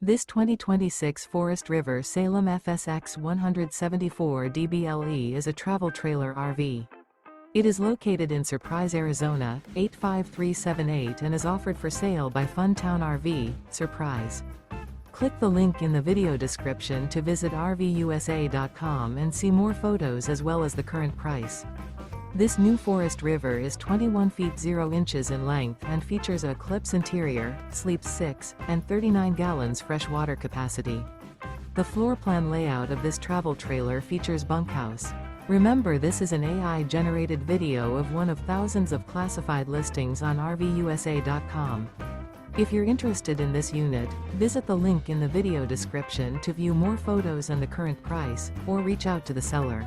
This 2026 Forest River Salem FSX 174 DBLE is a travel trailer RV. It is located in Surprise, Arizona, 85378 and is offered for sale by Funtown RV, Surprise. Click the link in the video description to visit RVUSA.com and see more photos as well as the current price. This new Forest River is 21 feet 0 inches in length and features a ECLIPSE interior, sleeps 6, and 39 gallons fresh water capacity. The floor plan layout of this travel trailer features bunkhouse. Remember, this is an AI-generated video of one of thousands of classified listings on RVUSA.com. If you're interested in this unit, visit the link in the video description to view more photos and the current price, or reach out to the seller.